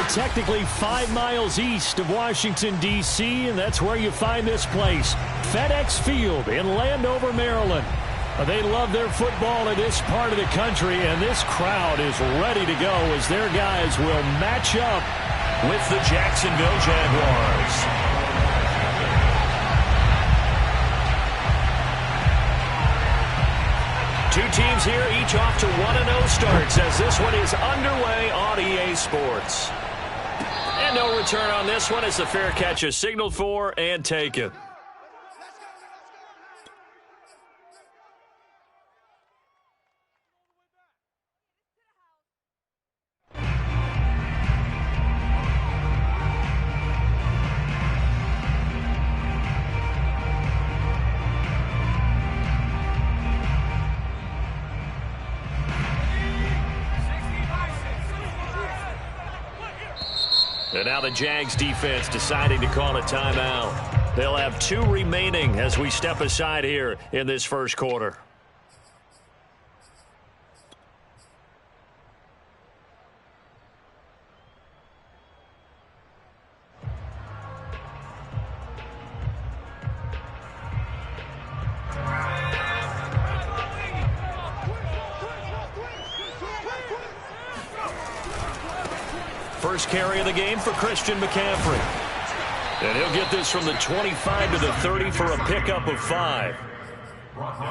are technically 5 miles east of Washington, D.C., and that's where you find this place, FedEx Field in Landover, Maryland. They love their football in this part of the country, and this crowd is ready to go as their guys will match up with the Jacksonville Jaguars. Two teams here, each off to 1-0 starts as this one is underway on EA Sports. And no return on this one as the fair catch is signaled for and taken. And now the Jags defense deciding to call a timeout. They'll have 2 remaining as we step aside here in this first quarter. First carry of the game for Christian McCaffrey. And he'll get this from the 25 to the 30 for a pickup of 5.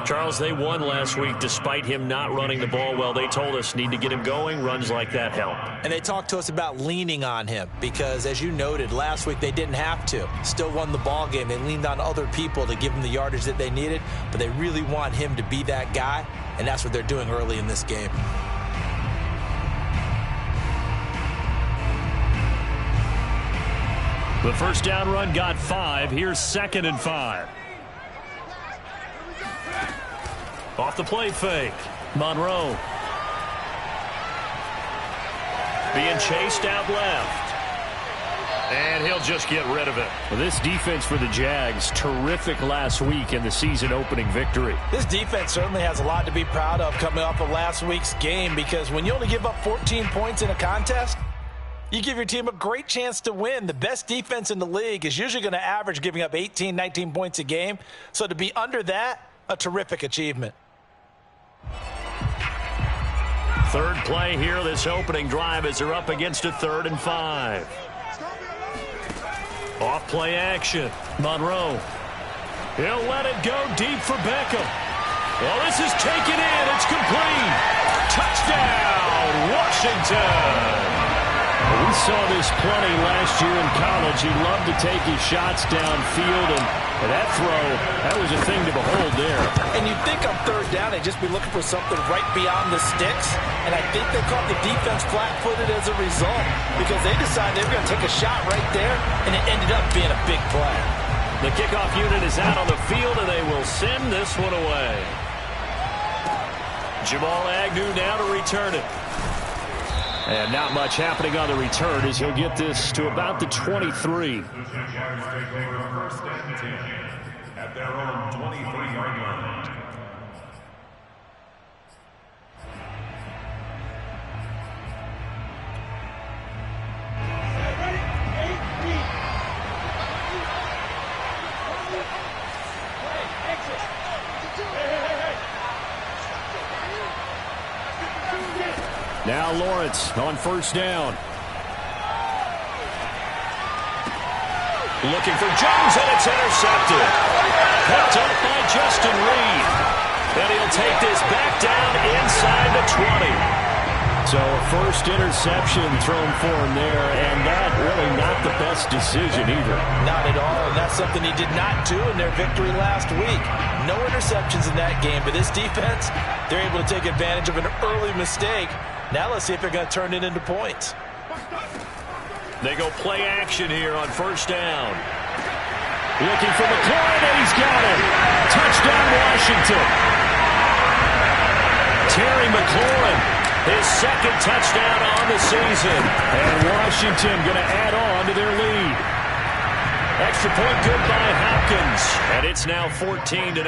Charles, they won last week despite him not running the ball well. They told us need to get him going. Runs like that help. And they talked to us about leaning on him because, as you noted, last week they didn't have to. Still won the ball game. They leaned on other people to give him the yardage that they needed, but they really want him to be that guy, and that's what they're doing early in this game. The first down run got 5. Here's 2nd and 5. Off the play fake. Monroe. Being chased out left. And he'll just get rid of it. Well, this defense for the Jags, terrific last week in the season-opening victory. This defense certainly has a lot to be proud of coming off of last week's game because when you only give up 14 points in a contest, you give your team a great chance to win. The best defense in the league is usually going to average giving up 18, 19 points a game. So to be under that, a terrific achievement. Third play here, this opening drive as they're up against a 3rd and 5. Off play action. Monroe. He'll let it go deep for Beckham. Well, this is taken in. It's complete. Touchdown, Washington. We saw this plenty last year in college. He loved to take his shots downfield, and that throw, that was a thing to behold there. And you'd think on 3rd down they'd just be looking for something right beyond the sticks, and I think they caught the defense flat-footed as a result because they decided they were going to take a shot right there, and it ended up being a big play. The kickoff unit is out on the field, and they will send this one away. Jamal Agnew now to return it. And not much happening on the return as he'll get this to about the 23. The Jaguars take over 1st and 10 at their own 23-yard line. Now Lawrence on 1st down. Looking for Jones, and it's intercepted. Picked up by Justin Reed. And he'll take this back down inside the 20. So a first interception thrown for him there, and that really not the best decision either. Not at all, and that's something he did not do in their victory last week. No interceptions in that game, but this defense, they're able to take advantage of an early mistake. Now let's see if they're going to turn it into points. They go play action here on 1st down. Looking for McLaurin, and he's got it. Touchdown, Washington. Terry McLaurin, his 2nd touchdown on the season. And Washington going to add on to their lead. Extra point good by Hopkins. And it's now 14-0.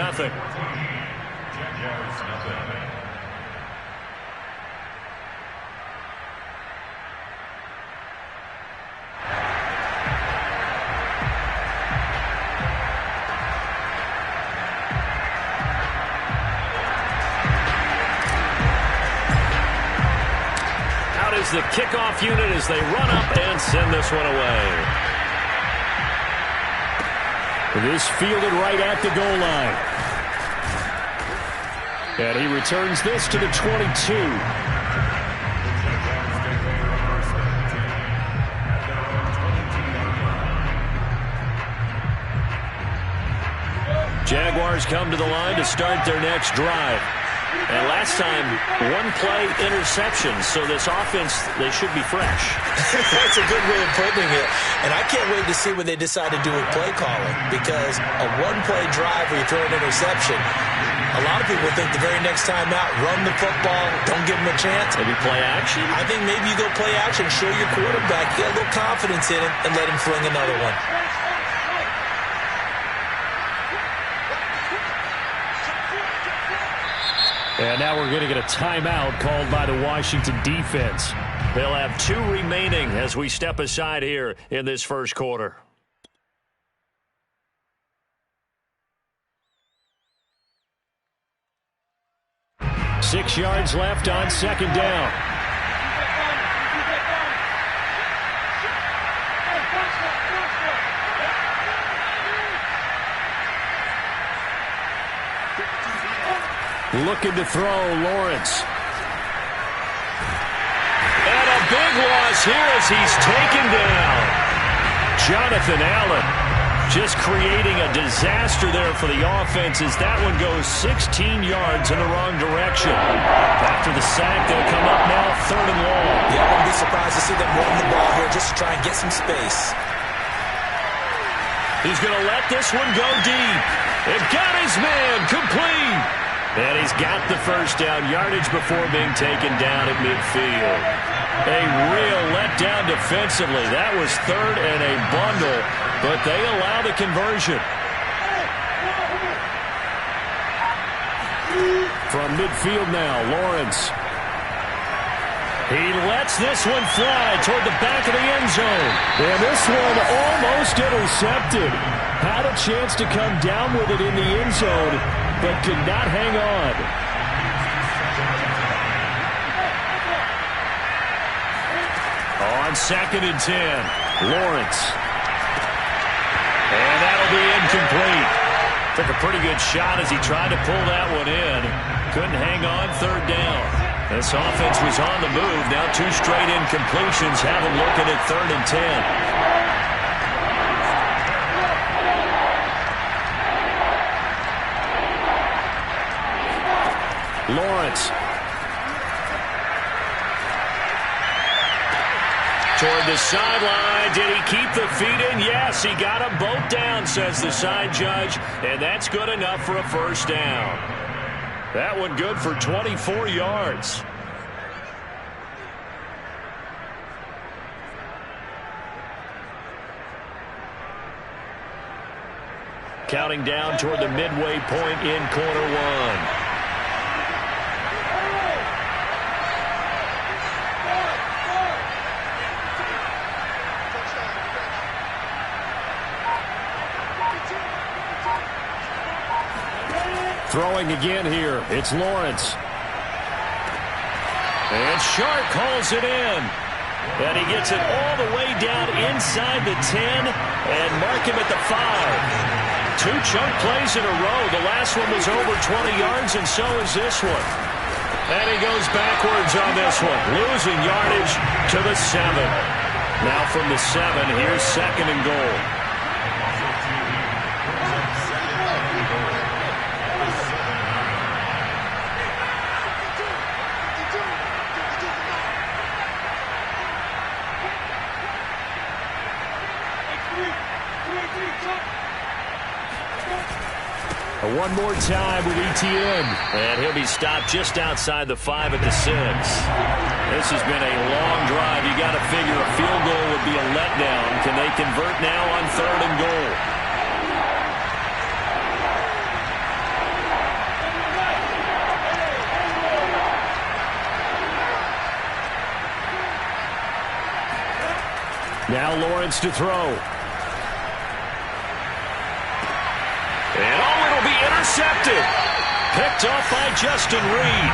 kickoff unit as they run up and send this one away. This fielded right at the goal line. And he returns this to the 22. Jaguars come to the line to start their next drive. And last time, one-play interception, so this offense, they should be fresh. That's a good way of putting it. And I can't wait to see what they decide to do with play calling, because a one-play drive where you throw an interception, a lot of people think the very next time out, run the football, don't give them a chance. Maybe play action? I think maybe you go play action, show your quarterback, get a little confidence in him, and let him fling another one. And now we're going to get a timeout called by the Washington defense. They'll have 2 remaining as we step aside here in this first quarter. Six yards left on second down. Looking to throw, Lawrence. And a big loss here as he's taken down. Jonathan Allen just creating a disaster there for the offense as that one goes 16 yards in the wrong direction. After the sack, they'll come up now 3rd and long. Yeah, I wouldn't be surprised to see them run the ball here just to try and get some space. He's going to let this one go deep. It got his man complete. And he's got the first down, yardage before being taken down at midfield. A real letdown defensively. That was 3rd and a bundle, but they allow the conversion. From midfield now, Lawrence. He lets this one fly toward the back of the end zone. And this one almost intercepted. Had a chance to come down with it in the end zone, but could not hang on. On 2nd and 10, Lawrence. And that'll be incomplete. Took a pretty good shot as he tried to pull that one in. Couldn't hang on 3rd down. This offense was on the move. Now 2 straight incompletions have him looking at 3rd and 10. Lawrence. Toward the sideline. Did he keep the feet in? Yes, he got them both down, says the side judge. And that's good enough for a first down. That one good for 24 yards. Counting down toward the midway point in quarter 1. Throwing again here. It's Lawrence. And Sharp calls it in. And he gets it all the way down inside the 10 and mark him at the 5. 2 chunk plays in a row. The last one was over 20 yards, and so is this one. And he goes backwards on this one, losing yardage to the 7. Now from the 7, here's 2nd and goal. One more time with ETN. And he'll be stopped just outside the 5 at the 6. This has been a long drive. You got to figure a field goal would be a letdown. Can they convert now on 3rd and goal? Now Lawrence to throw. And oh, it'll be intercepted. Picked off by Justin Reed.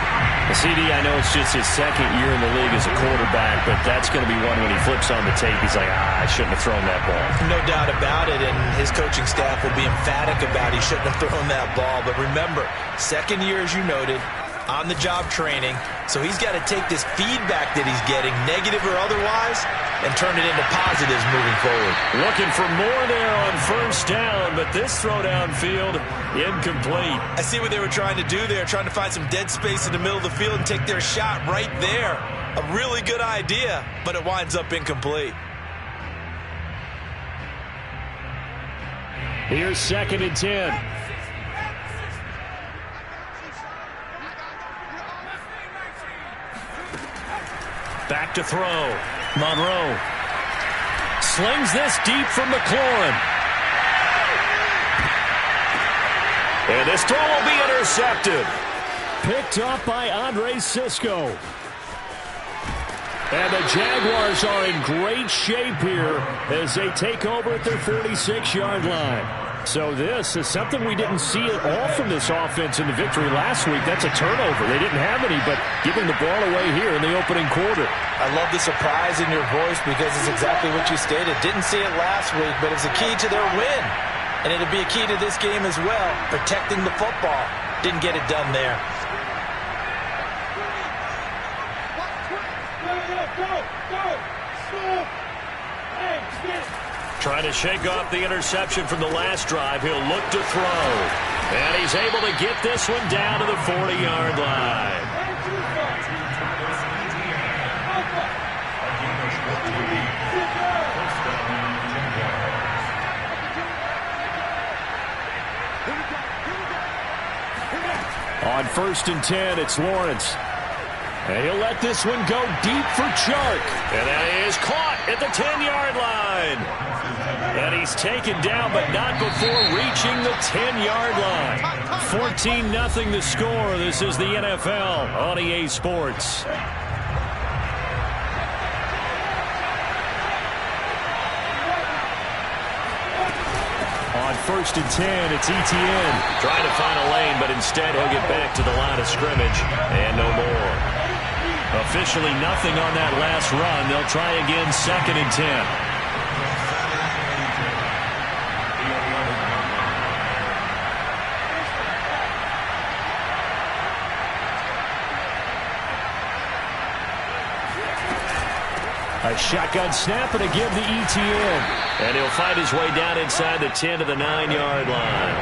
CD, I know it's just his second year in the league as a quarterback, but that's going to be one when he flips on the tape. He's like, I shouldn't have thrown that ball. No doubt about it, and his coaching staff will be emphatic about he shouldn't have thrown that ball. But remember, second year, as you noted, on-the-job training, so he's got to take this feedback that he's getting, negative or otherwise, and turn it into positives moving forward. Looking for more there on first down, but this throw downfield, incomplete. I see what they were trying to do there, trying to find some dead space in the middle of the field and take their shot right there. A really good idea, but it winds up incomplete. Here's 2nd and 10. Back to throw. Monroe slings this deep from McLaurin. And this throw will be intercepted. Picked off by Andre Sisco. And the Jaguars are in great shape here as they take over at their 46-yard line. So this is something we didn't see at all from this offense in the victory last week. That's a turnover. They didn't have any, but giving the ball away here in the opening quarter. I love the surprise in your voice because it's exactly what you stated. Didn't see it last week, but it's a key to their win. And it'll be a key to this game as well, protecting the football. Didn't get it done there. Trying to shake off the interception from the last drive. He'll look to throw. And he's able to get this one down to the 40-yard line. On 1st and 10, it's Lawrence. And he'll let this one go deep for Chark. And that is caught at the 10-yard line. And he's taken down, but not before reaching the 10-yard line. 14-0 the score. This is the NFL on EA Sports. On 1st and 10, it's Etienne. Trying to find a lane, but instead he'll get back to the line of scrimmage. And no more. Officially nothing on that last run. They'll try again 2nd and 10. A shotgun snap and a give to Etienne. And he'll fight his way down inside the 10 to the 9-yard line.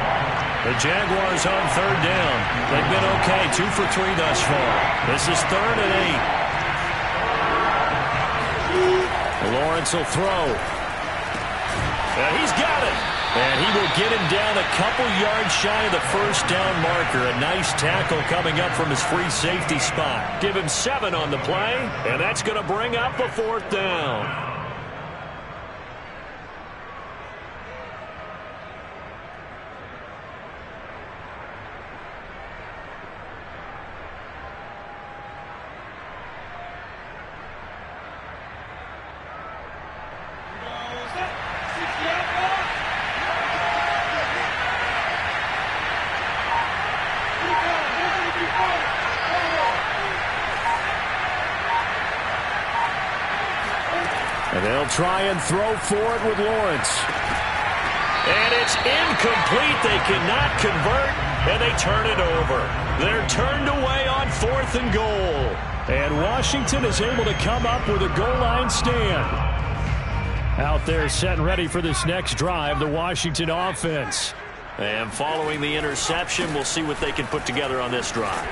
The Jaguars on 3rd down. They've been okay, 2 for 3 thus far. This is 3rd and 8. Lawrence will throw. And he's got it. And he will get him down a couple yards shy of the first down marker. A nice tackle coming up from his free safety spot. Give him 7 on the play, and that's going to bring up a 4th down. And they'll try and throw for it with Lawrence. And it's incomplete. They cannot convert, and they turn it over. They're turned away on 4th and goal. And Washington is able to come up with a goal line stand. Out there set and ready for this next drive, the Washington offense. And following the interception, we'll see what they can put together on this drive.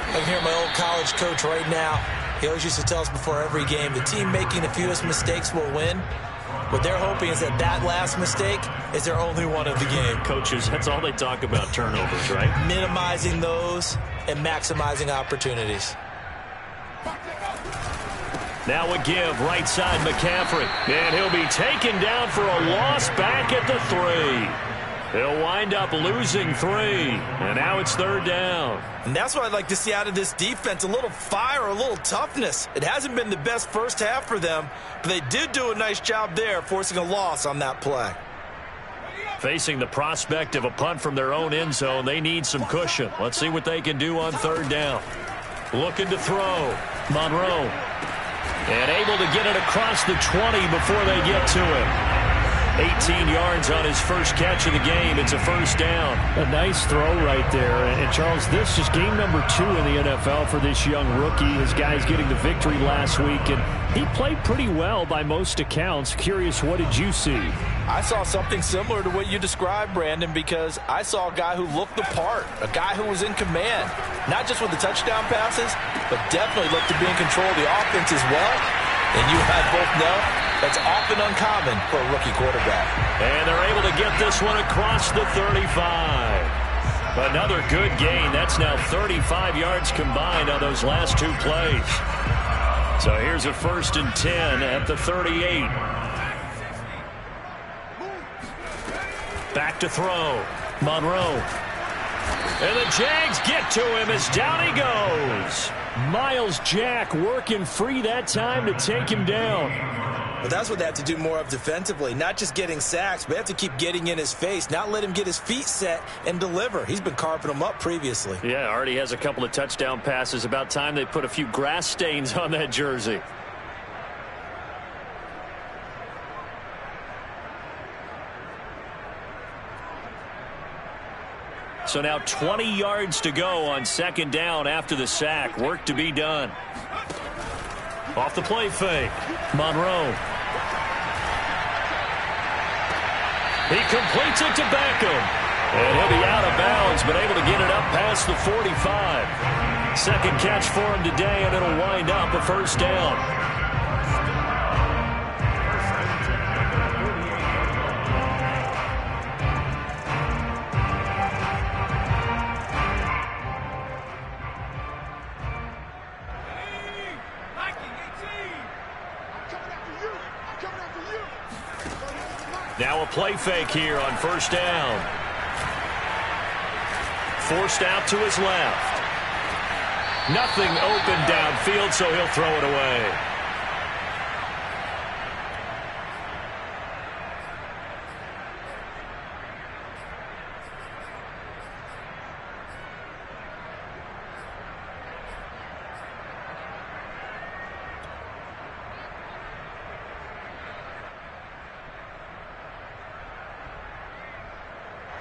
I can hear my old college coach right now. He always used to tell us before every game, the team making the fewest mistakes will win. What they're hoping is that that last mistake is their only one of the game. Coaches, that's all they talk about, turnovers, right? Minimizing those and maximizing opportunities. Now a give, right side McCaffrey. And he'll be taken down for a loss back at the 3. They'll wind up losing 3. And now it's 3rd down. And that's what I'd like to see out of this defense, a little fire, a little toughness. It hasn't been the best first half for them, but they did do a nice job there, forcing a loss on that play. Facing the prospect of a punt from their own end zone, they need some cushion. Let's see what they can do on third down. Looking to throw. Monroe. And able to get it across the 20 before they get to him. 18 yards on his first catch of the game. It's a first down. A nice throw right there. And Charles, this is game number 2 in the NFL for this young rookie. His guys getting the victory last week, and he played pretty well by most accounts. Curious, what did you see? I saw something similar to what you described, Brandon, because I saw a guy who looked the part, a guy who was in command, not just with the touchdown passes, but definitely looked to be in control of the offense as well. And you and I both know that's often uncommon for a rookie quarterback. And they're able to get this one across the 35. Another good gain. That's now 35 yards combined on those last 2 plays. So here's a 1st and 10 at the 38. Back to throw. Monroe. And the Jags get to him as down he goes. Miles Jack working free that time to take him down. But that's what they have to do more of defensively, not just getting sacks, but they have to keep getting in his face, not let him get his feet set and deliver. He's been carving them up previously. Yeah, already has a couple of touchdown passes. About time they put a few grass stains on that jersey. So now 20 yards to go on 2nd down after the sack. Work to be done. Off the play fake. Monroe. He completes it to Beckham. And he'll be out of bounds, but able to get it up past the 45. 2nd catch for him today, and it'll wind up a 1st down. Now a play fake here on 1st down. Forced out to his left. Nothing open downfield, so he'll throw it away.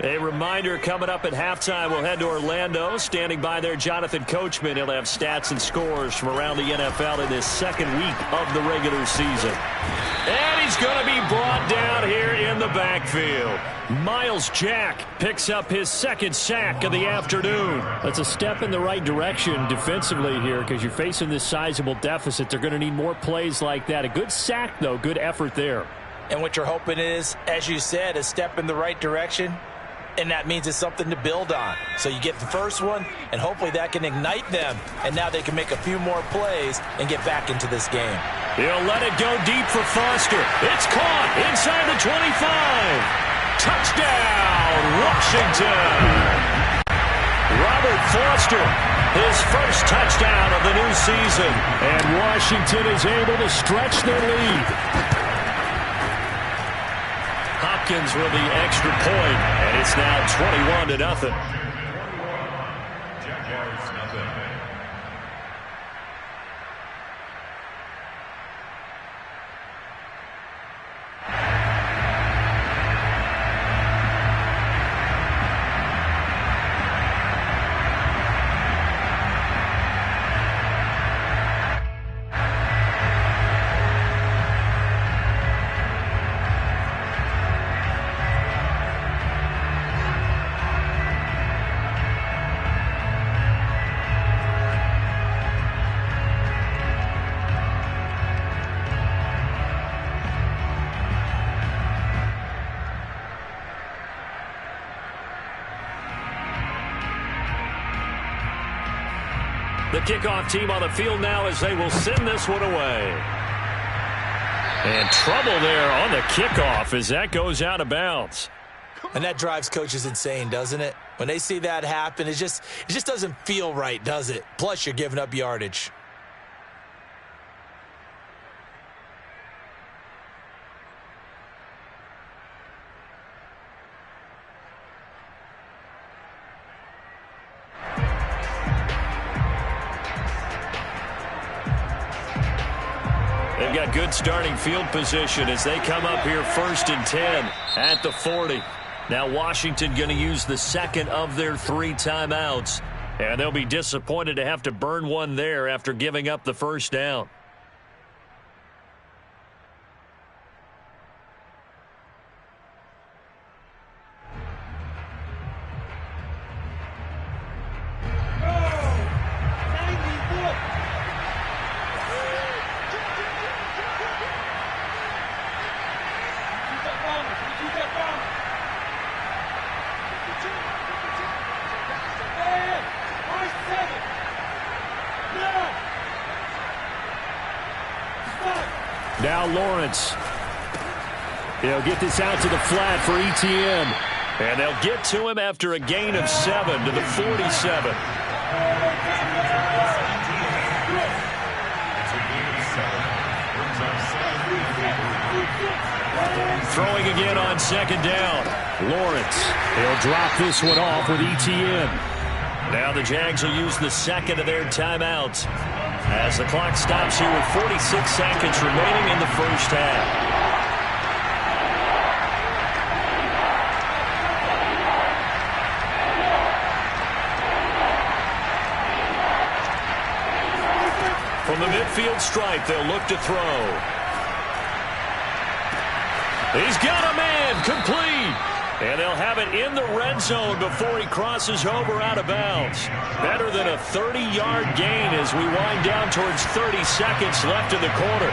A reminder, coming up at halftime, we'll head to Orlando. Standing by there, Jonathan Coachman. He'll have stats and scores from around the NFL in this 2nd week of the regular season. And he's going to be brought down here in the backfield. Miles Jack picks up his 2nd sack of the afternoon. That's a step in the right direction defensively here because you're facing this sizable deficit. They're going to need more plays like that. A good sack, though. Good effort there. And what you're hoping is, as you said, a step in the right direction. And that means it's something to build on. So you get the first one, and hopefully that can ignite them. And now they can make a few more plays and get back into this game. He'll let it go deep for Foster. It's caught inside the 25. Touchdown, Washington. Robert Foster, his first touchdown of the new season. And Washington is able to stretch their lead. Hopkins with the extra point, and it's now 21-0. The kickoff team on the field now as they will send this one away. And trouble there on the kickoff as that goes out of bounds. And that drives coaches insane, doesn't it? When they see that happen, it just doesn't feel right, does it? Plus, you're giving up yardage. they've got good starting field position as they come up here 1st and 10 at the 40. Now Washington going to use the second of their 3 timeouts. And they'll be disappointed to have to burn one there after giving up the first down. Now Lawrence. He'll get this out to the flat for ETN. And they'll get to him after a gain of 7 to the 47. Throwing again on 2nd down. Lawrence. He'll drop this one off with ETN. Now the Jags will use the second of their timeouts as the clock stops here with 46 seconds remaining in the first half. From the midfield stripe, they'll look to throw. He's got a man, complete. And they'll have it in the red zone before he crosses over out of bounds. Better than a 30-yard gain as we wind down towards 30 seconds left in the quarter.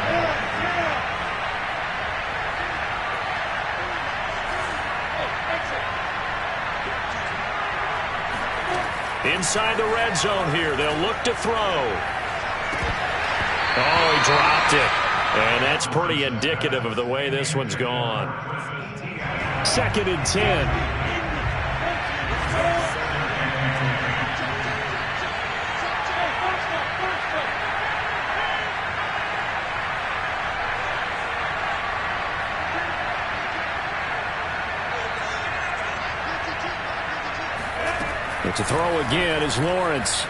Inside the red zone here, they'll look to throw. Oh, he dropped it. And that's pretty indicative of the way this one's gone. 2nd and 10. And to throw again is Lawrence.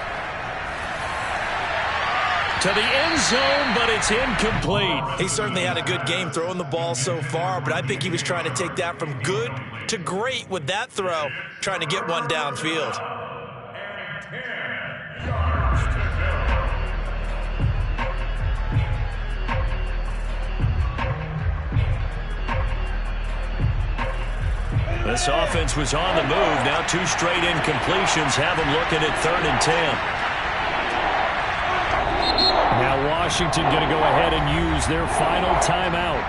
To the end zone, but it's incomplete. He certainly had a good game throwing the ball so far, but I think he was trying to take that from good to great with that throw, trying to get one downfield. This offense was on the move. Now 2 straight incompletions have them looking at 3rd and 10. Now Washington going to go ahead and use their final timeout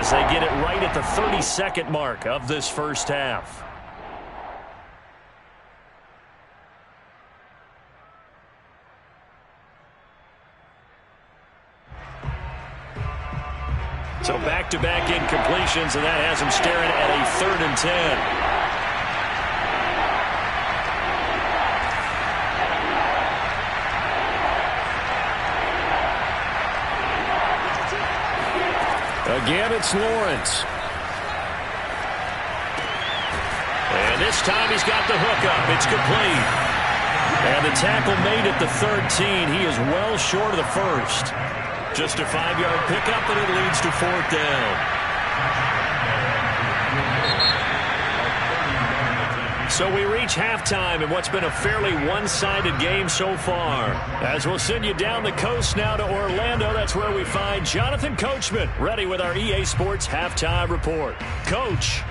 as they get it right at the 32nd mark of this first half. So back-to-back incompletions, and that has them staring at a 3rd and 10. Again, it's Lawrence. And this time he's got the hook up. It's complete. And the tackle made at the 13. He is well short of the first. Just a 5-yard pickup, and it leads to 4th down. So we reach halftime in what's been a fairly one-sided game so far. As we'll send you down the coast now to Orlando, that's where we find Jonathan Coachman ready with our EA Sports Halftime Report. Coach.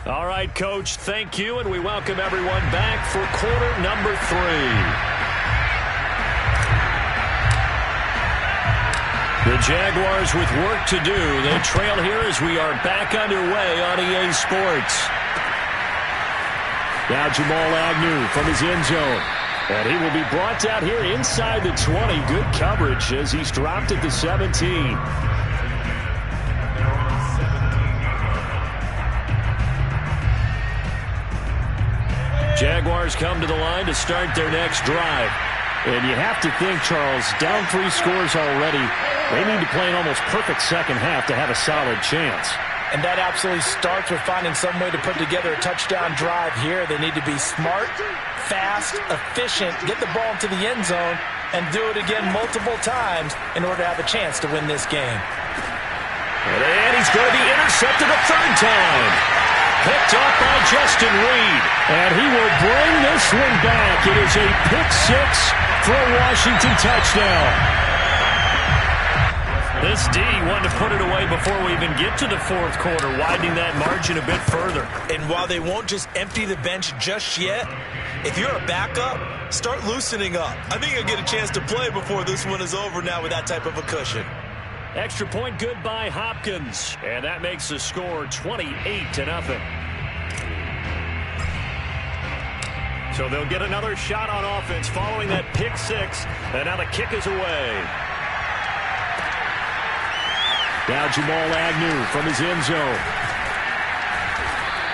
All right, Coach, thank you, and we welcome everyone back for quarter number 3. The Jaguars with work to do. They trail here as we are back underway on EA Sports. Now Jamal Agnew from his end zone. And he will be brought down here inside the 20. Good coverage as he's dropped at the 17. Jaguars come to the line to start their next drive. And you have to think, Charles, down 3 scores already. They need to play an almost perfect second half to have a solid chance. And that absolutely starts with finding some way to put together a touchdown drive here. They need to be smart, fast, efficient, get the ball into the end zone, and do it again multiple times in order to have a chance to win this game. And he's going to be intercepted a third time. Picked off by Justin Reed. And he will bring this one back. It is a pick six for a Washington touchdown. This D wanted to put it away before we even get to the fourth quarter, widening that margin a bit further. And while they won't just empty the bench just yet, if you're a backup, start loosening up. I think you'll get a chance to play before this one is over now with that type of a cushion. Extra point good by Hopkins. And that makes the score 28-0. So they'll get another shot on offense following that pick six. And now the kick is away. Now Jamal Agnew from his end zone.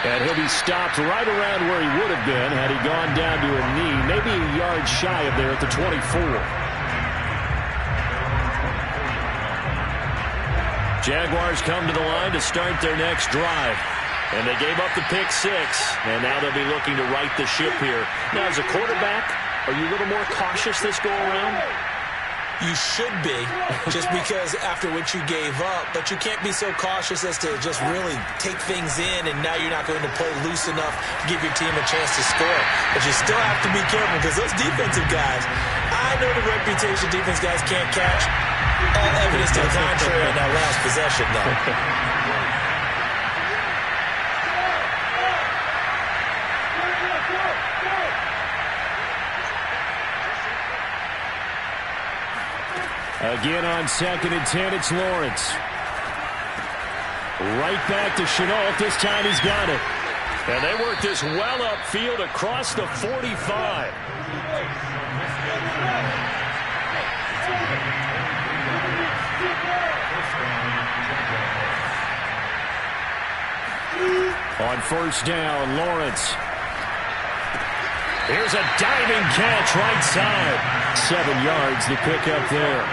And he'll be stopped right around where he would have been had he gone down to a knee, maybe a yard shy of there at the 24. Jaguars come to the line to start their next drive. And they gave up the pick six, and now they'll be looking to right the ship here. Now, as a quarterback, are you a little more cautious this go-around? You should be, just because after what you gave up, but you can't be so cautious as to just really take things in, and now you're not going to play loose enough to give your team a chance to score. But you still have to be careful, because those defensive guys, I know the reputation defense guys can't catch. All evidence to the contrary in that last possession, though. Again on 2nd and 10, it's Lawrence. Right back to Chenault. This time he's got it. And they work this well upfield across the 45. On first down, Lawrence. Here's a diving catch right side. 7 yards to pick up there.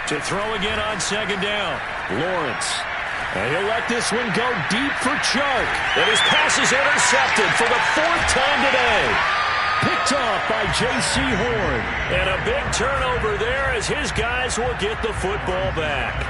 To throw again on 2nd down. Lawrence. And he'll let this one go deep for Chark. And his pass is intercepted for the 4th time today. Picked off by J.C. Horn. And a big turnover there as his guys will get the football back.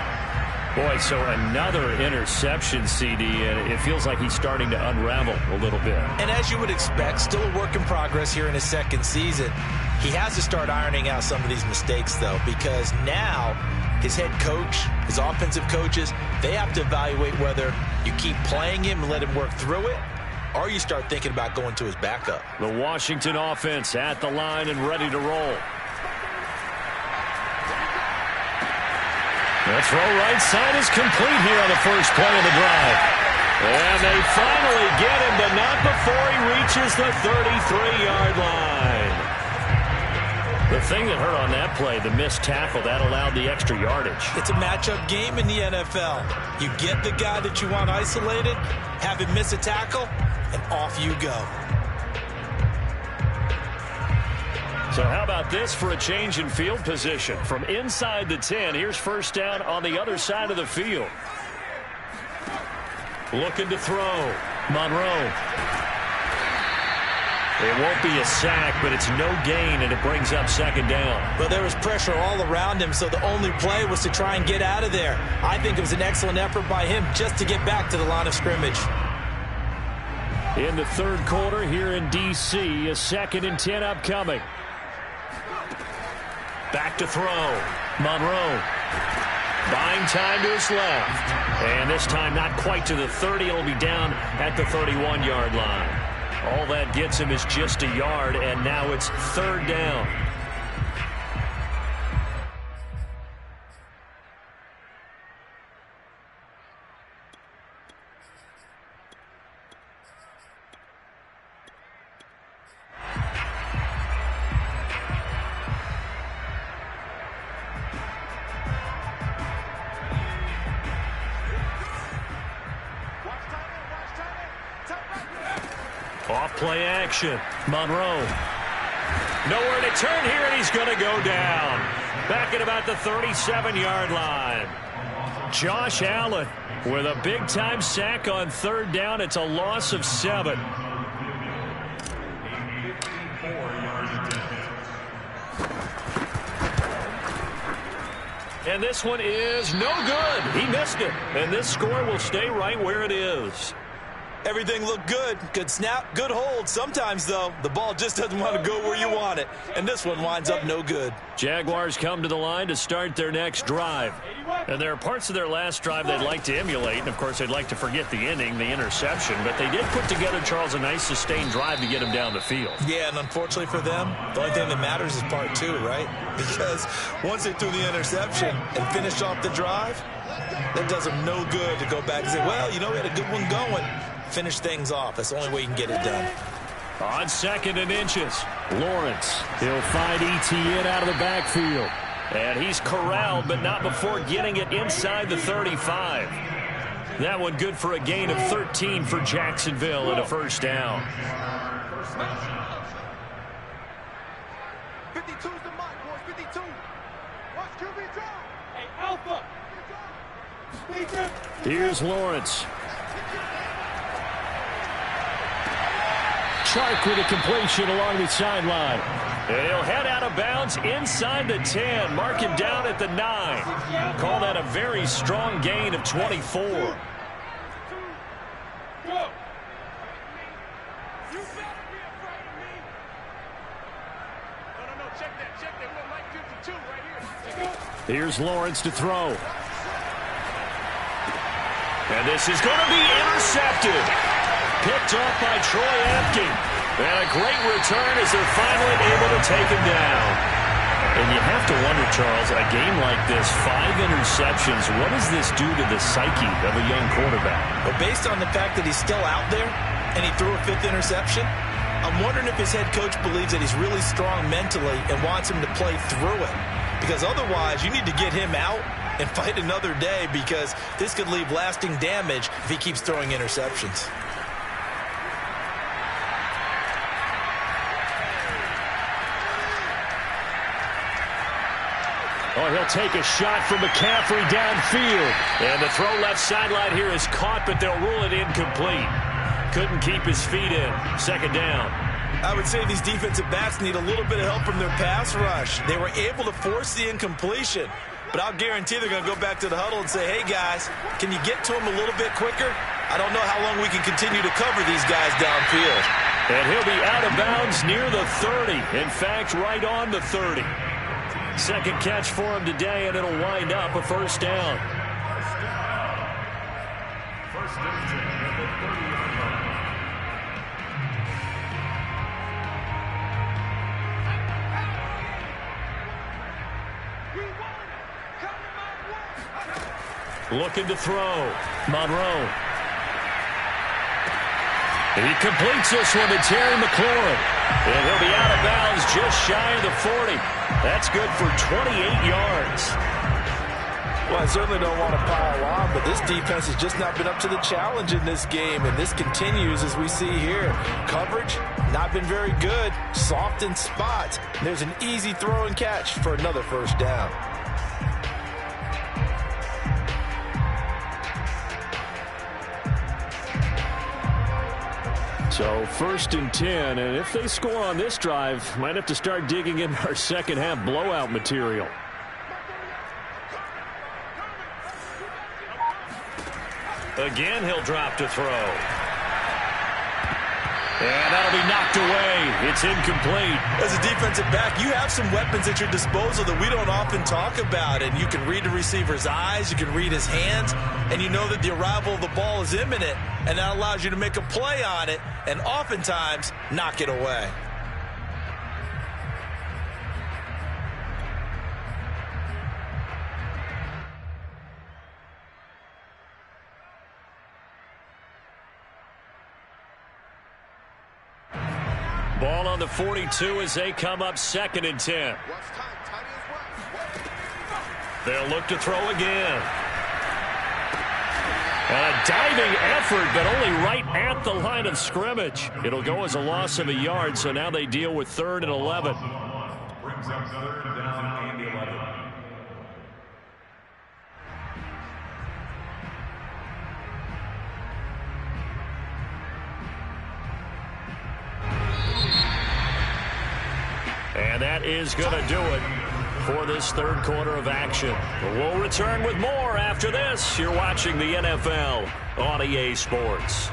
Boy, so another interception, CD, and it feels like he's starting to unravel a little bit. And as you would expect, still a work in progress here in his second season. He has to start ironing out some of these mistakes, though, because now his head coach, his offensive coaches, they have to evaluate whether you keep playing him and let him work through it, or you start thinking about going to his backup. The Washington offense at the line and ready to roll. The throw right side is complete here on the first play of the drive. And they finally get him, but not before he reaches the 33-yard line. The thing that hurt on that play, the missed tackle, that allowed the extra yardage. It's a matchup game in the NFL. You get the guy that you want isolated, have him miss a tackle, and off you go. So how about this for a change in field position? From inside the 10, here's first down on the other side of the field. Looking to throw. Monroe. It won't be a sack, but it's no gain, and it brings up 2nd down. Well, there was pressure all around him, so the only play was to try and get out of there. I think it was an excellent effort by him just to get back to the line of scrimmage. In the 3rd quarter here in D.C., a 2nd and 10 upcoming. Back to throw. Monroe. Buying time to his left. And this time not quite to the 30. It'll be down at the 31-yard line. All that gets him is just a yard, and now it's 3rd down. Off play action. Monroe Nowhere to turn here, and he's going to go down. Back at about the 37-yard line. Josh Allen with a big-time sack on third down. It's a loss of 7. And this one is no good. He missed it. And this score will stay right where it is. Everything looked good. Good snap, good hold. Sometimes, though, the ball just doesn't want to go where you want it. And this one winds up no good. Jaguars come to the line to start their next drive. And there are parts of their last drive they'd like to emulate. And, of course, they'd like to forget the inning, the interception. But they did put together, Charles, a nice sustained drive to get him down the field. Yeah, and unfortunately for them, the only thing that matters is part 2, right? Because once they threw the interception and finished off the drive, that does them no good to go back and say, well, you know, we had a good one going. Finish things off. That's the only way you can get it done. On 2nd and inches, Lawrence. He'll find Etienne out of the backfield. And he's corralled, but not before getting it inside the 35. That one good for a gain of 13 for Jacksonville and a first down. 52's the mark, boys. 52. Watch QB drop. Hey, Alpha. Here's Lawrence. Chark with a completion along the sideline. And he'll head out of bounds inside the 10. Mark him down at the 9. Call that a very strong gain of 24. Go. You better be afraid of me. No, check that. We don't like 52 right here. Here's Lawrence to throw. And this is going to be intercepted. Picked off by Troy Apke. And a great return as they're finally able to take him down. And you have to wonder, Charles, a game like this, 5 interceptions, what does this do to the psyche of a young quarterback? But based on the fact that he's still out there and he threw a 5th interception, I'm wondering if his head coach believes that he's really strong mentally and wants him to play through it. Because otherwise, you need to get him out and fight another day, because this could leave lasting damage if he keeps throwing interceptions. Oh, he'll take a shot from McCaffrey downfield. And the throw left sideline here is caught, but they'll rule it incomplete. Couldn't keep his feet in. 2nd down. I would say these defensive backs need a little bit of help from their pass rush. They were able to force the incompletion, but I'll guarantee they're going to go back to the huddle and say, hey, guys, can you get to him a little bit quicker? I don't know how long we can continue to cover these guys downfield. And he'll be out of bounds near the 30. In fact, right on the 30. 2nd catch for him today, and it'll wind up a first down. First and 10 at the 30-yard line. Looking to throw. Monroe. He completes this one to Terry McLaurin. And he'll be out of bounds just shy of the 40. That's good for 28 yards. Well, I certainly don't want to pile on, but this defense has just not been up to the challenge in this game, and this continues as we see here. Coverage, not been very good. Soft in spots. There's an easy throw and catch for another first down. So 1st and 10, and if they score on this drive, might have to start digging in our second half blowout material. Again, he'll drop to throw. And that'll be knocked away. It's incomplete. As a defensive back, you have some weapons at your disposal that we don't often talk about. And you can read the receiver's eyes, you can read his hands, and you know that the arrival of the ball is imminent. And that allows you to make a play on it and oftentimes knock it away. Ball on the 42 as they come up 2nd and 10. They'll look to throw again. And a diving effort, but only right at the line of scrimmage. It'll go as a loss of a yard, so now they deal with 3rd and 11. Brings up 3rd down and 11. And that is going to do it for this 3rd quarter of action. We'll return with more after this. You're watching the NFL on EA Sports.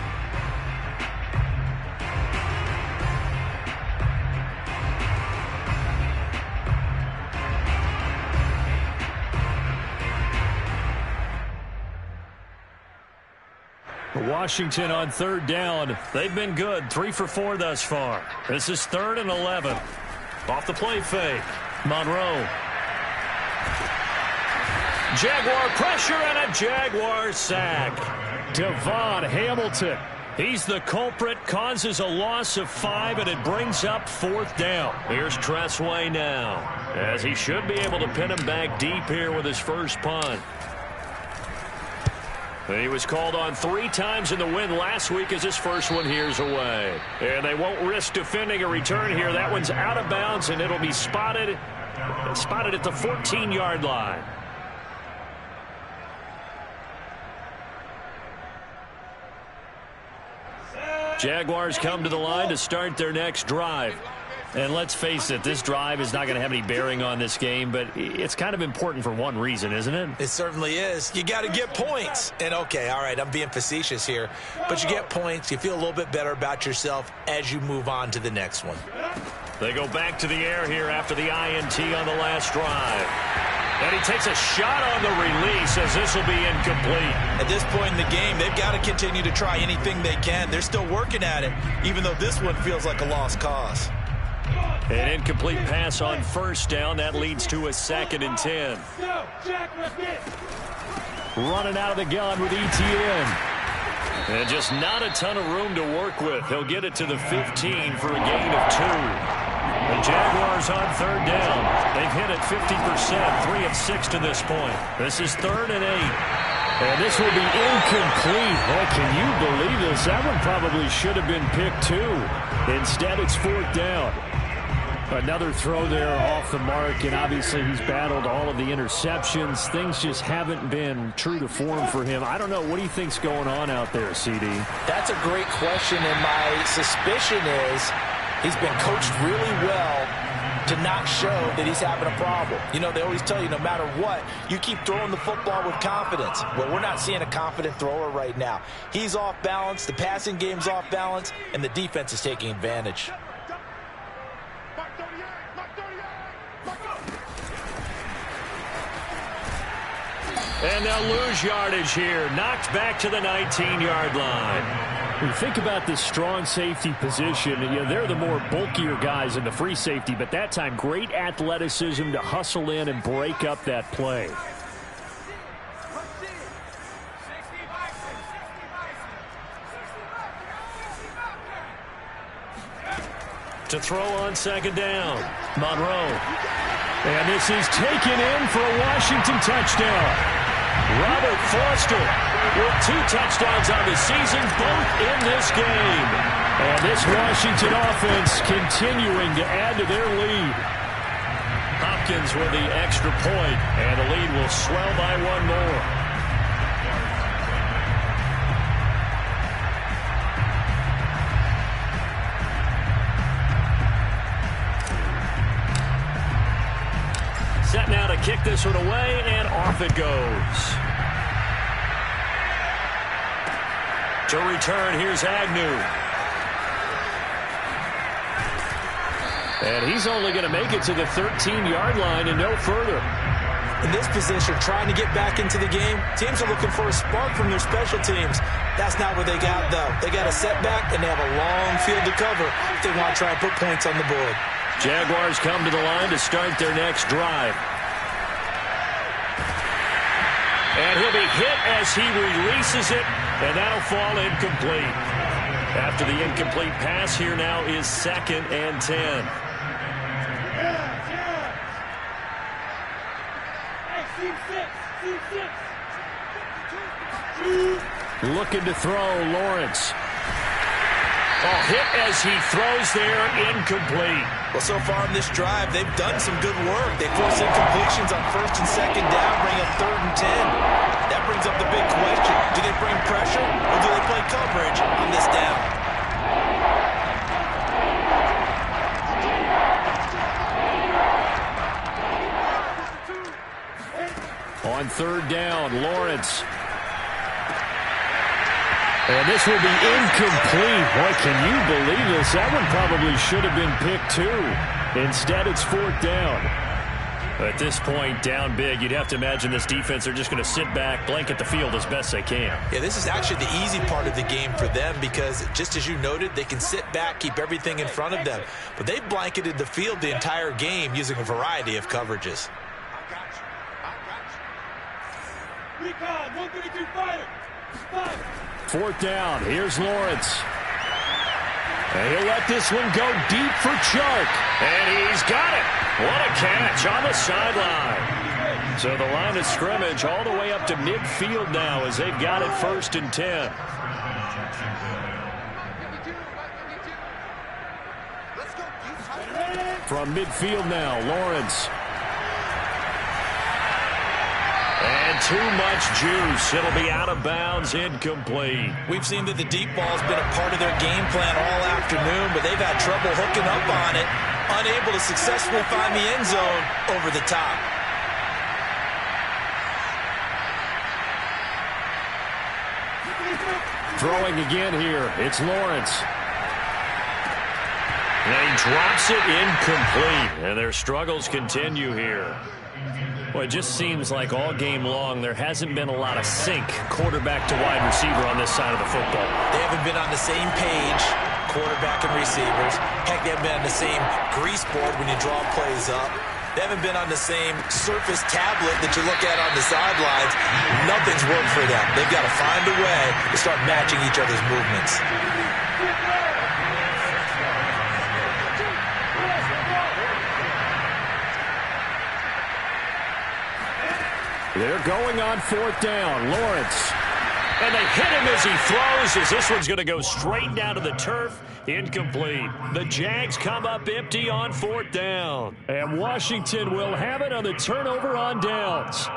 Washington on 3rd down. They've been good. 3 for 4 thus far. This is 3rd and 11. Off the play fake. Monroe. Jaguar pressure and a Jaguar sack. Devon Hamilton. He's the culprit, causes a loss of 5, and it brings up 4th down. Here's Tressway now, as he should be able to pin him back deep here with his first punt. He was called on 3 times in the win last week as his first one here's away. And they won't risk defending a return here. That one's out of bounds, and it'll be spotted at the 14-yard line. Jaguars come to the line to start their next drive. And let's face it, this drive is not going to have any bearing on this game, but it's kind of important for one reason, isn't it? It certainly is. You got to get points. And, okay, all right, I'm being facetious here. But you get points. You feel a little bit better about yourself as you move on to the next one. They go back to the air here after the INT on the last drive. And he takes a shot on the release as this will be incomplete. At this point in the game, they've got to continue to try anything they can. They're still working at it, even though this one feels like a lost cause. An incomplete pass on 1st down. That leads to a 2nd and 10. Running out of the gun with ETN. And just not a ton of room to work with. He'll get it to the 15 for a gain of 2. The Jaguars on 3rd down. They've hit it 50%, 3 of 6 to this point. This is 3rd and 8. And this will be incomplete. Oh, can you believe this? That one probably should have been picked too. Instead, it's 4th down. Another throw there off the mark, and obviously he's battled all of the interceptions. Things just haven't been true to form for him. I don't know. What do you think's going on out there, CD? That's a great question, and my suspicion is he's been coached really well to not show that he's having a problem. You know, they always tell you no matter what, you keep throwing the football with confidence. Well, we're not seeing a confident thrower right now. He's off balance, the passing game's off balance, and the defense is taking advantage. And they'll lose yardage here. Knocked back to the 19-yard line. When you think about this strong safety position, you know, they're the more bulkier guys in the free safety, but that time great athleticism to hustle in and break up that play. To throw on 2nd down. Monroe. And this is taken in for a Washington touchdown. Robert Foster with 2 touchdowns on the season, both in this game. And this Washington offense continuing to add to their lead. Hopkins with the extra point, and the lead will swell by 1 more. Set now to kick this one away, and off it goes. To return, here's Agnew. And he's only going to make it to the 13-yard line and no further. In this position, trying to get back into the game, teams are looking for a spark from their special teams. That's not what they got, though. They got a setback, and they have a long field to cover if they want to try and put points on the board. Jaguars come to the line to start their next drive. And he'll be hit as he releases it, and that'll fall incomplete. After the incomplete pass, here now is 2nd and 10. Looking to throw, Lawrence. Oh, hit as he throws there, incomplete. Well, so far in this drive, they've done some good work. They force incompletions on 1st and 2nd down, bring up 3rd and 10. That brings up the big question. Do they bring pressure or do they play coverage on this down? On 3rd down, Lawrence. And this will be incomplete. Boy, can you believe this? That one probably should have been picked too. Instead, it's 4th down. At this point, down big, you'd have to imagine this defense are just going to sit back, blanket the field as best they can. Yeah, this is actually the easy part of the game for them because, just as you noted, they can sit back, keep everything in front of them. But they blanketed the field the entire game using a variety of coverages. Recon, 132 fighter. 4th down. Here's Lawrence. And he'll let this one go deep for Chark. And he's got it. What a catch on the sideline. So the line of scrimmage all the way up to midfield now as they've got it 1st and 10. From midfield now, Lawrence. And too much juice. It'll be out of bounds, incomplete. We've seen that the deep ball's been a part of their game plan all afternoon, but they've had trouble hooking up on it, unable to successfully find the end zone over the top. Throwing again here, it's Lawrence. And he drops it incomplete. And their struggles continue here. Well, it just seems like all game long there hasn't been a lot of sync quarterback to wide receiver on this side of the football. They haven't been on the same page, quarterback and receivers. Heck, they haven't been on the same grease board when you draw plays up. They haven't been on the same surface tablet that you look at on the sidelines. Nothing's worked for them. They've got to find a way to start matching each other's movements. They're going on 4th down. Lawrence. And they hit him as he throws, as this one's going to go straight down to the turf. Incomplete. The Jags come up empty on 4th down. And Washington will have it on the turnover on downs.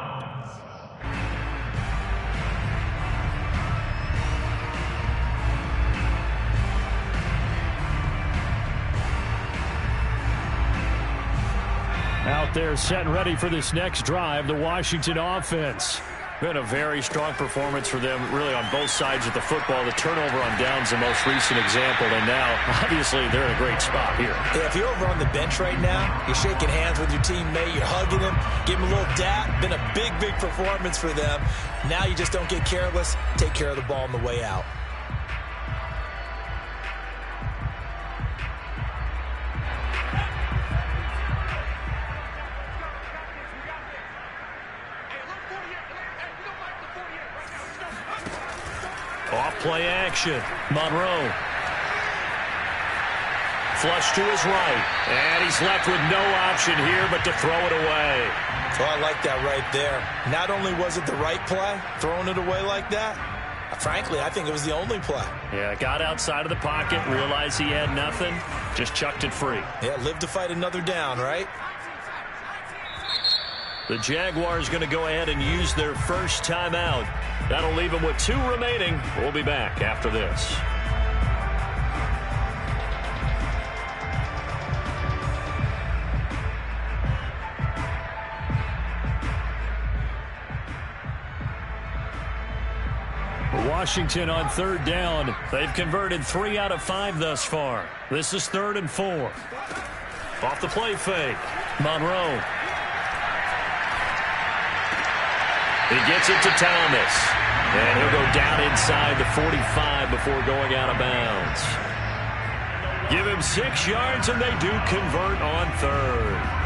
Out there set and ready for this next drive, the Washington offense. Been a very strong performance for them, really, on both sides of the football. The turnover on downs, the most recent example, and now, obviously, they're in a great spot here. Yeah, if you're over on the bench right now, you're shaking hands with your teammate, you're hugging him, give him a little dap. Been a big, big performance for them. Now you just don't get careless. Take care of the ball on the way out. Off-play action. Monroe. Flush to his right. And he's left with no option here but to throw it away. Oh, I like that right there. Not only was it the right play, throwing it away like that, frankly, I think it was the only play. Yeah, got outside of the pocket, realized he had nothing, just chucked it free. Yeah, live to fight another down, right? The Jaguars going to go ahead and use their first timeout. That'll leave them with 2 remaining. We'll be back after this. Washington on 3rd down. They've converted 3 out of 5 thus far. This is 3rd and 4. Off the play fake. Monroe. He gets it to Thomas. And he'll go down inside the 45 before going out of bounds. Give him 6 yards, and they do convert on 3rd.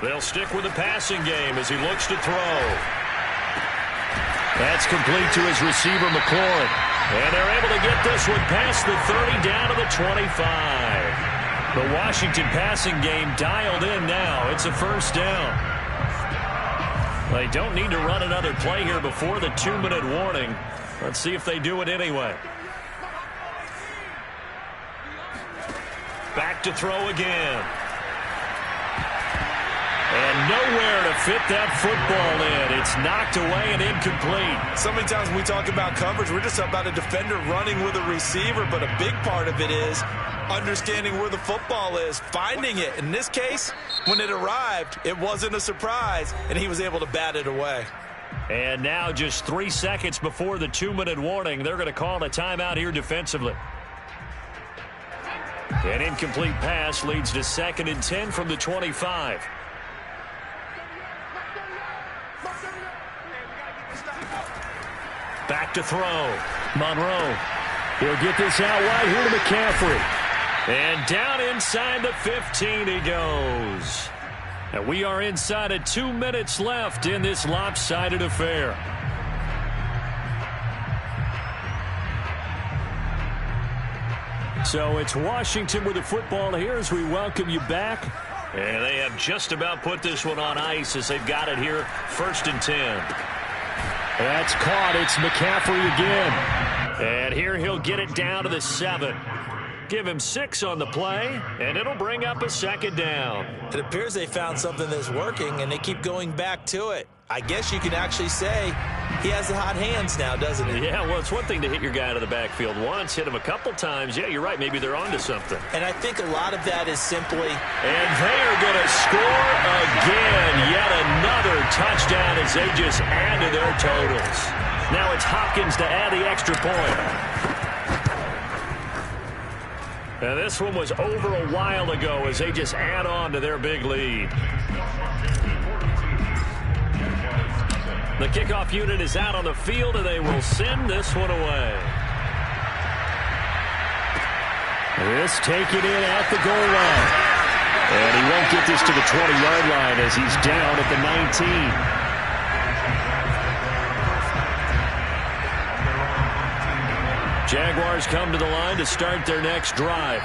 They'll stick with the passing game as he looks to throw. That's complete to his receiver, McLaurin. And they're able to get this one past the 30 down to the 25. The Washington passing game dialed in now. It's a first down. They don't need to run another play here before the 2-minute warning. Let's see if they do it anyway. Back to throw again. And nowhere to fit that football in. It's knocked away and incomplete. So many times when we talk about coverage, we're just about a defender running with a receiver, but a big part of it is understanding where the football is, finding it. In this case, when it arrived, it wasn't a surprise, and he was able to bat it away. And now just 3 seconds before the 2-minute warning, they're going to call a timeout here defensively. An incomplete pass leads to 2nd and 10 from the 25. Back to throw. Monroe. He'll get this out wide here to McCaffrey. And down inside the 15 he goes. And we are inside of 2 minutes left in this lopsided affair. So it's Washington with the football here as we welcome you back. And they have just about put this one on ice as they've got it here. 1st and 10. That's caught. It's McCaffrey again. And here he'll get it down to the 7. Give him 6 on the play, and it'll bring up a 2nd down. It appears they found something that's working, and they keep going back to it. I guess you can actually say he has the hot hands now, doesn't he? Yeah, well, it's one thing to hit your guy out of the backfield once, hit him a couple times. Yeah, you're right. Maybe they're onto something. And I think a lot of that is simply... And they are going to score again. Yet another touchdown as they just add to their totals. Now it's Hopkins to add the extra point. And this one was over a while ago as they just add on to their big lead. The kickoff unit is out on the field, and they will send this one away. This taken in at the goal line. And he won't get this to the 20-yard line as he's down at the 19. Jaguars come to the line to start their next drive.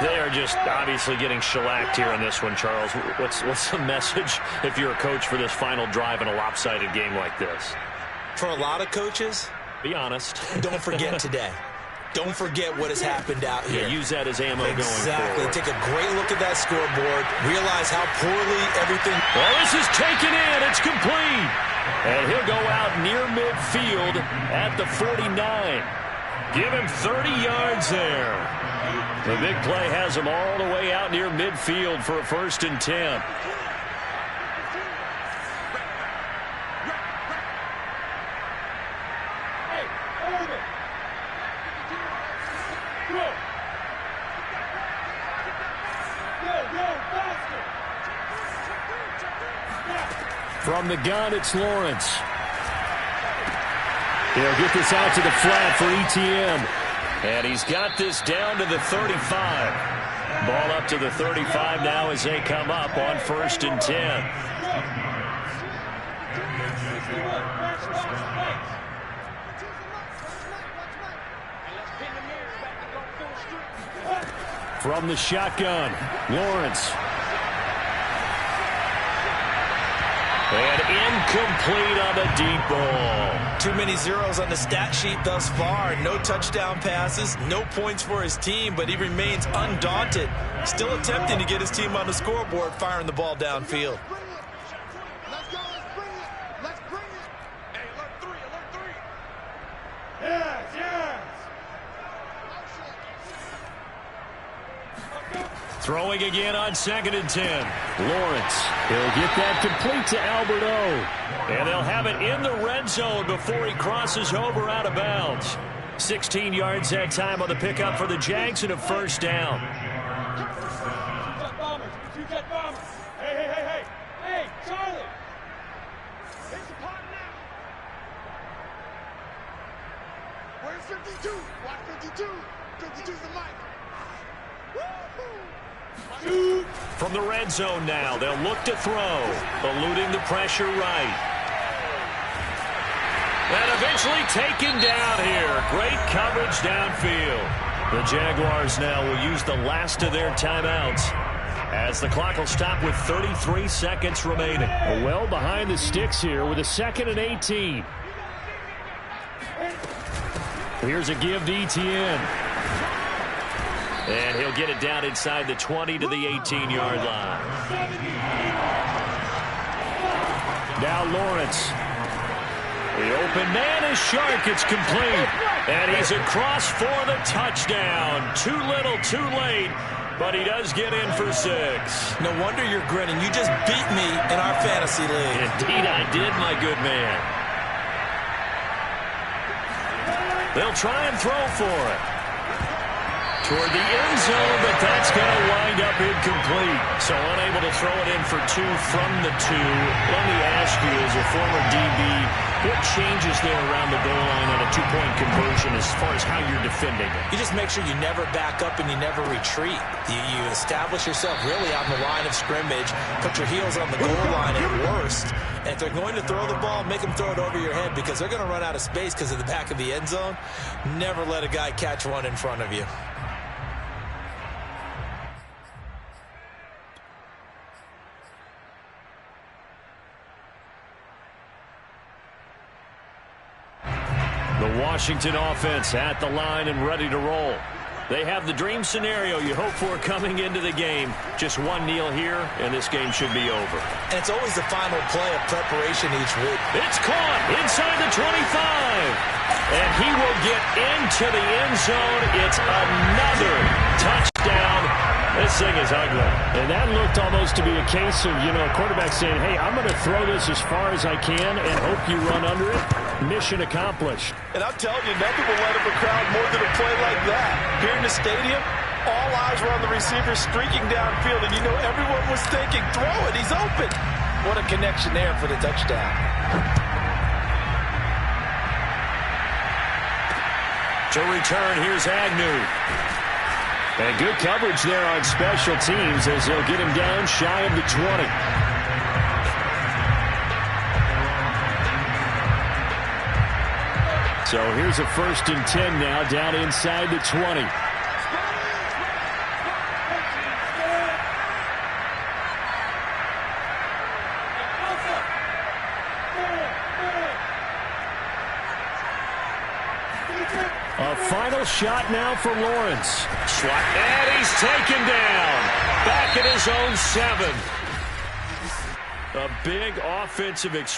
They are just obviously getting shellacked here in this one, Charles. What's the message if you're a coach for this final drive in a lopsided game like this? For a lot of coaches, be honest. Don't forget today. Don't forget what has happened out here. Yeah, use that as ammo going forward. Exactly. Take a great look at that scoreboard. Realize how poorly everything... Well, this is taken in. It's complete. And he'll go out near midfield at the 49. Give him 30 yards there. The big play has him all the way out near midfield for a 1st and 10. From the gun, it's Lawrence. He'll get this out to the flat for ETN. And he's got this down to the 35. Ball up to the 35 now as they come up on 1st and 10. From the shotgun, Lawrence. And incomplete on the deep ball. Too many zeros on the stat sheet thus far. No touchdown passes, no points for his team, but he remains undaunted. Still attempting to get his team on the scoreboard, firing the ball downfield. Let's go, let's bring it. Let's bring it. Hey, alert 3, alert 3. Yes, yes. Throwing again on 2nd and 10. Lawrence, he'll get that complete to Albert O. And they'll have it in the red zone before he crosses over out of bounds. 16 yards that time on the pickup for the Jags and a 1st down. Hey, hey, hey, hey. Hey, Charlie. It's a pot now. Where's 52? Watch 52. 52's the mic. From the red zone now, they'll look to throw, eluding the pressure right. And eventually taken down here. Great coverage downfield. The Jaguars now will use the last of their timeouts, as the clock will stop with 33 seconds remaining. Well behind the sticks here with a 2nd and 18. Here's a give to Etienne. And he'll get it down inside the 20 to the 18-yard line. Now Lawrence. The open man is Shark. It's complete. And he's across for the touchdown. Too little, too late. But he does get in for 6. No wonder you're grinning. You just beat me in our fantasy league. Indeed I did, my good man. They'll try and throw for it. Toward the end zone, but that's going to wind up incomplete. So unable to throw it in for 2 from the 2. Let me ask you, as a former DB, what changes there around the goal line on a 2-point conversion as far as how you're defending it? You just make sure you never back up and you never retreat. You establish yourself really on the line of scrimmage, put your heels on the goal line at worst. And if they're going to throw the ball, make them throw it over your head, because they're going to run out of space because of the back of the end zone. Never let a guy catch one in front of you. The Washington offense at the line and ready to roll. They have the dream scenario you hope for coming into the game. Just one kneel here, and this game should be over. And it's always the final play of preparation each week. It's caught inside the 25. And he will get into the end zone. It's another touchdown. This thing is ugly. And that looked almost to be a case of, a quarterback saying, hey, I'm going to throw this as far as I can and hope you run under it. Mission accomplished. And I'm telling you, nothing will light up a crowd more than a play like that. Here in the stadium, all eyes were on the receiver streaking downfield, and everyone was thinking, throw it, he's open. What a connection there for the touchdown. To return, here's Agnew. And good coverage there on special teams as they'll get him down shy of the 20. So here's a 1st and 10 now, down inside the 20. A final shot now for Lawrence. And he's taken down. Back at his own 7. A big offensive experience.